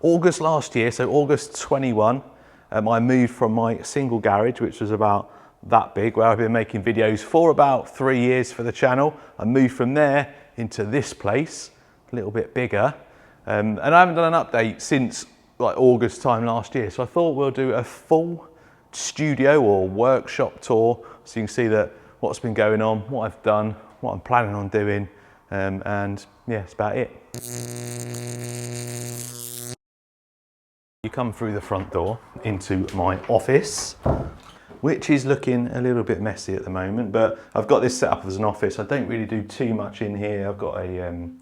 August last year, so August 21, I moved from my single garage, which was about that big, where I've been making videos for about 3 years for the channel. I moved from there into this place, a little bit bigger. And I haven't done an update since like August time last year. So I thought we'll do a full studio or workshop tour so you can see that what's been going on, what I've done, what I'm planning on doing, and yeah, that's about it. You come through the front door into my office, which is looking a little bit messy at the moment, but I've got this set up as an office. I don't really do too much in here. I've got one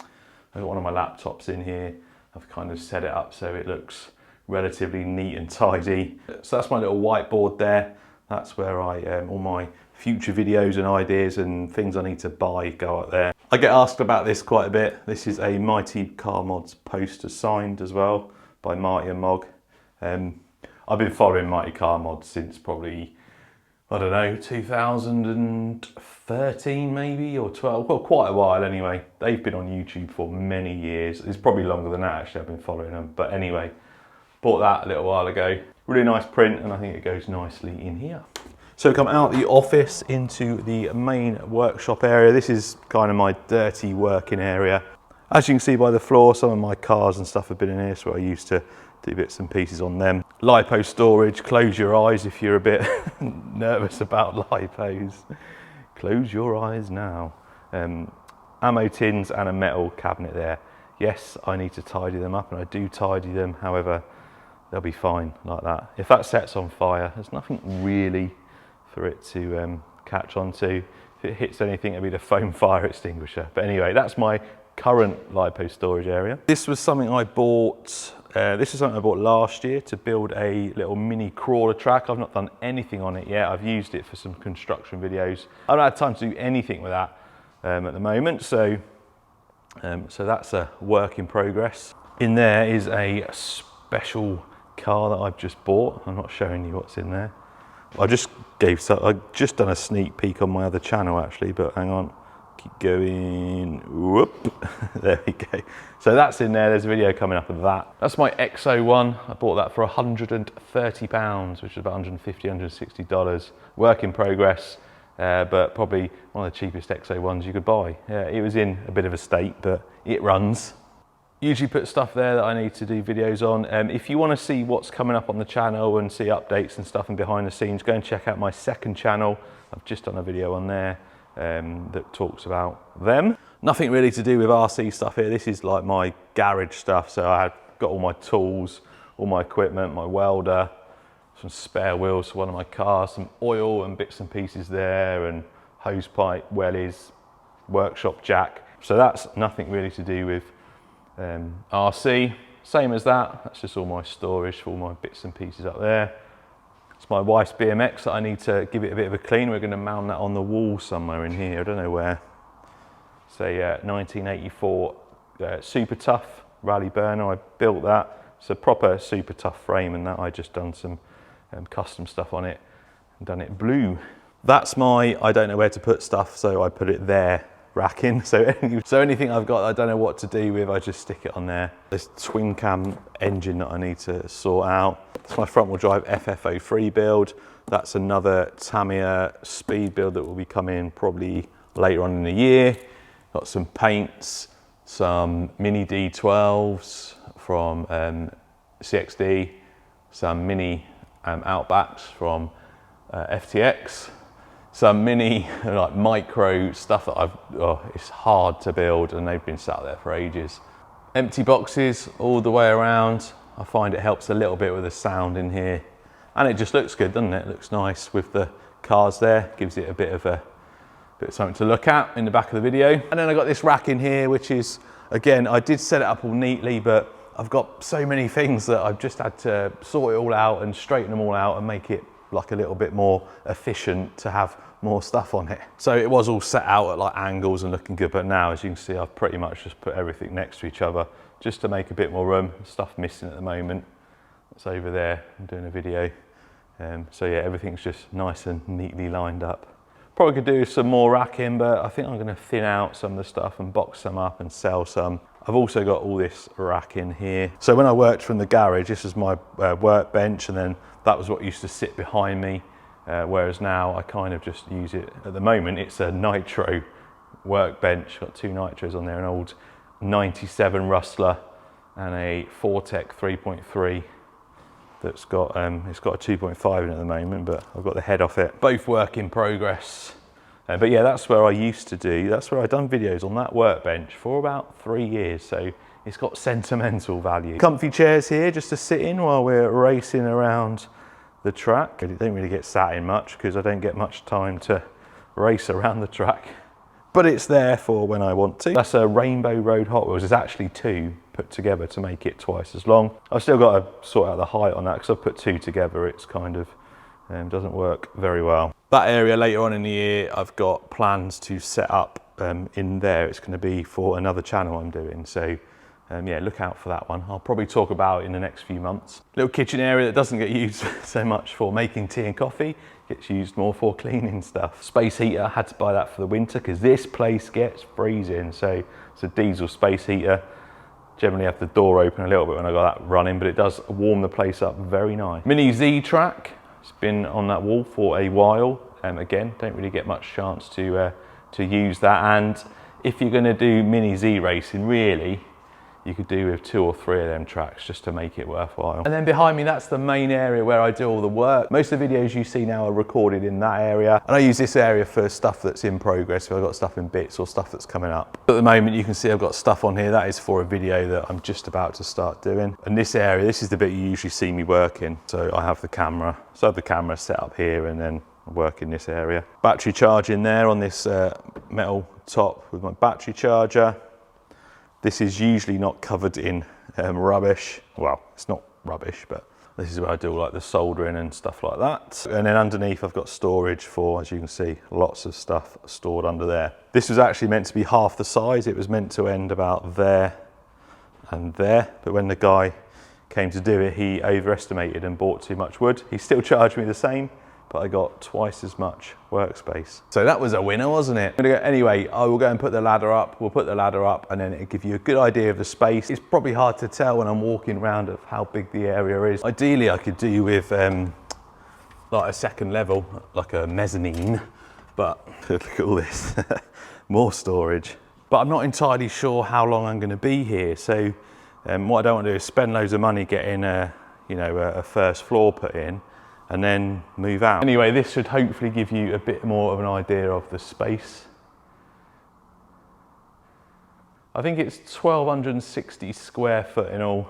of my laptops in here. I've kind of set it up so it looks relatively neat and tidy. So that's my little whiteboard there. That's where all my future videos and ideas and things I need to buy go up there. I get asked about this quite a bit. This is a Mighty Car Mods poster signed as well by Marty and Mog. I've been following Mighty Car Mods since probably, I don't know, 2013 maybe, or 12, well, quite a while anyway. They've been on YouTube for many years. It's probably longer than that actually, I've been following them. But anyway, bought that a little while ago. Really nice print, and I think it goes nicely in here. So come out the office into the main workshop area. This is kind of my dirty working area. As you can see by the floor, some of my cars and stuff have been in here, so I used to do bits and pieces on them. Lipo storage, close your eyes if you're a bit nervous about lipos. Close your eyes now. Ammo tins and a metal cabinet there. Yes, I need to tidy them up, and I do tidy them. However, they'll be fine like that. If that sets on fire, there's nothing really for it to catch on to. If it hits anything, it'll be the foam fire extinguisher. But anyway, that's my current lipo storage area. This was something I bought. This is something I bought last year to build a little mini crawler track. I've not done anything on it yet. I've used it for some construction videos. I don't have time to do anything with that at the moment, so that's a work in progress. In there is a special car that I've just bought. I'm not showing you what's in there. I just done a sneak peek on my other channel actually, but hang on. Keep going, whoop, there we go. So that's in there, there's a video coming up of that. That's my XO1, I bought that for £130, which is about $150, $160. Work in progress, but probably one of the cheapest XO1s you could buy. Yeah, it was in a bit of a state, but it runs. Usually put stuff there that I need to do videos on. If you want to see what's coming up on the channel and see updates and stuff and behind the scenes, go and check out my second channel. I've just done a video on there. That talks about them. Nothing really to do with RC stuff here. This is like my garage stuff. So I've got all my tools, all my equipment, my welder, some spare wheels for one of my cars, some oil and bits and pieces there, and hose pipe, wellies, workshop jack. So that's nothing really to do with RC. Same as that. That's just all my storage for all my bits and pieces up there. It's my wife's BMX that I need to give it a bit of a clean. We're going to mount that on the wall somewhere in here. I don't know where. It's a 1984 Super Tough rally burner. I built that. It's a proper Super Tough frame, and that I just done some custom stuff on it and done it blue. That's my I don't know where to put stuff, so I put it there racking. So anything I've got I don't know what to do with, I just stick it on there. This twin cam engine that I need to sort out. It's my front wheel drive FF03 build. That's another Tamiya speed build that will be coming probably later on in the year. Got some paints, some mini D12s from CXD, some mini Outbacks from FTX, some mini like micro stuff that it's hard to build, and they've been sat there for ages. Empty boxes all the way around. I find it helps a little bit with the sound in here, and it just looks good, doesn't it? It looks nice with the cars there, gives it a bit of something to look at in the back of the video. And then I got this rack in here, which is, again, I did set it up all neatly, but I've got so many things that I've just had to sort it all out and straighten them all out and make it like a little bit more efficient to have more stuff on it. So it was all set out at like angles and looking good, but now as you can see I've pretty much just put everything next to each other just to make a bit more room. Stuff missing at the moment, it's over there, I'm doing a video. So yeah, everything's just nice and neatly lined up. Probably could do some more racking, but I think I'm going to thin out some of the stuff and box some up and sell some. I've also got all this rack in here. So when I worked from the garage, this was my workbench, and then that was what used to sit behind me. Whereas now I kind of just use it. At the moment, it's a nitro workbench. Got 2 nitros on there, an old 97 Rustler and a Fortec 3.3 that's got, it's got a 2.5 in at the moment, but I've got the head off it. Both work in progress. But yeah, that's where I used to do, that's where I've done videos on that workbench for about 3 years. So it's got sentimental value. Comfy chairs here just to sit in while we're racing around the track. I don't really get sat in much because I don't get much time to race around the track, but it's there for when I want to. That's a Rainbow Road Hot Wheels. There's actually 2 put together to make it twice as long. I've still got to sort out the height on that because I've put 2 together. It's kind of doesn't work very well. That area later on in the year, I've got plans to set up in there. It's going to be for another channel I'm doing. So yeah, look out for that one. I'll probably talk about it in the next few months. Little kitchen area that doesn't get used so much for making tea and coffee, gets used more for cleaning stuff. Space heater, had to buy that for the winter because this place gets freezing. So it's a diesel space heater. Generally have the door open a little bit when I got that running, but it does warm the place up very nice. Mini Z track, it's been on that wall for a while. Again, don't really get much chance to use that. And if you're going to do Mini Z racing, really, you could do with 2 or 3 of them tracks just to make it worthwhile. And then behind me, that's the main area where I do all the work. Most of the videos you see now are recorded in that area. And I use this area for stuff that's in progress. If I've got stuff in bits or stuff that's coming up. At the moment, you can see I've got stuff on here. That is for a video that I'm just about to start doing. And this area, this is the bit you usually see me working. So I have the camera. So I have the camera set up here and then I work in this area. Battery charge in there on this metal top with my battery charger. This is usually not covered in rubbish. Well, it's not rubbish, but this is where I do like the soldering and stuff like that. And then underneath I've got storage for, as you can see, lots of stuff stored under there. This was actually meant to be half the size. It was meant to end about there and there. But when the guy came to do it, he overestimated and bought too much wood. He still charged me the same, but I got twice as much workspace. So that was a winner, wasn't it? Anyway, I will go and put the ladder up. We'll put the ladder up and then it'll give you a good idea of the space. It's probably hard to tell when I'm walking around of how big the area is. Ideally, I could do with like a second level, like a mezzanine, but look at all this, more storage. But I'm not entirely sure how long I'm gonna be here. So what I don't want to do is spend loads of money getting a first floor put in and then move out. Anyway, this should hopefully give you a bit more of an idea of the space. I think it's 1,260 square foot in all.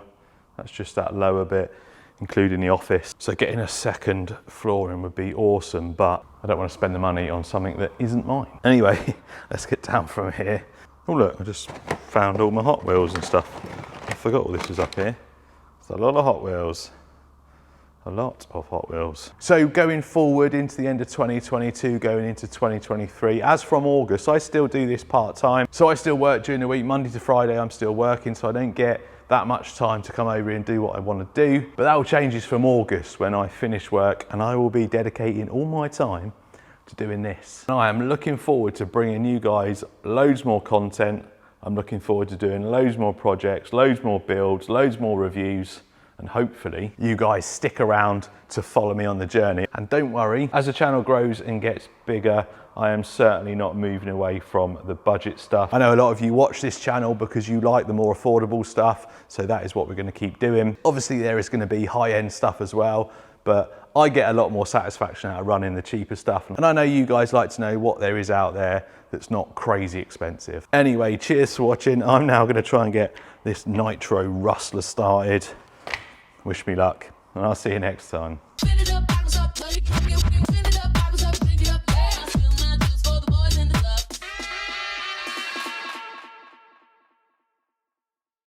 That's just that lower bit, including the office. So getting a second floor in would be awesome, but I don't want to spend the money on something that isn't mine. Anyway, let's get down from here. Oh look, I just found all my Hot Wheels and stuff. I forgot all this was up here. It's a lot of Hot Wheels. A lot of Hot Wheels. So going forward into the end of 2022, going into 2023, as from August, I still do this part-time. So I still work during the week, Monday to Friday, I'm still working, so I don't get that much time to come over and do what I want to do. But that will change from August when I finish work and I will be dedicating all my time to doing this. And I am looking forward to bringing you guys loads more content. I'm looking forward to doing loads more projects, loads more builds, loads more reviews. And hopefully you guys stick around to follow me on the journey. And don't worry, as the channel grows and gets bigger, I am certainly not moving away from the budget stuff. I know a lot of you watch this channel because you like the more affordable stuff, so that is what we're going to keep doing. Obviously there is going to be high-end stuff as well, but I get a lot more satisfaction out of running the cheaper stuff. And I know you guys like to know what there is out there that's not crazy expensive. Anyway, cheers for watching. I'm now going to try and get this Nitro Rustler started. Wish me luck, and I'll see you next time.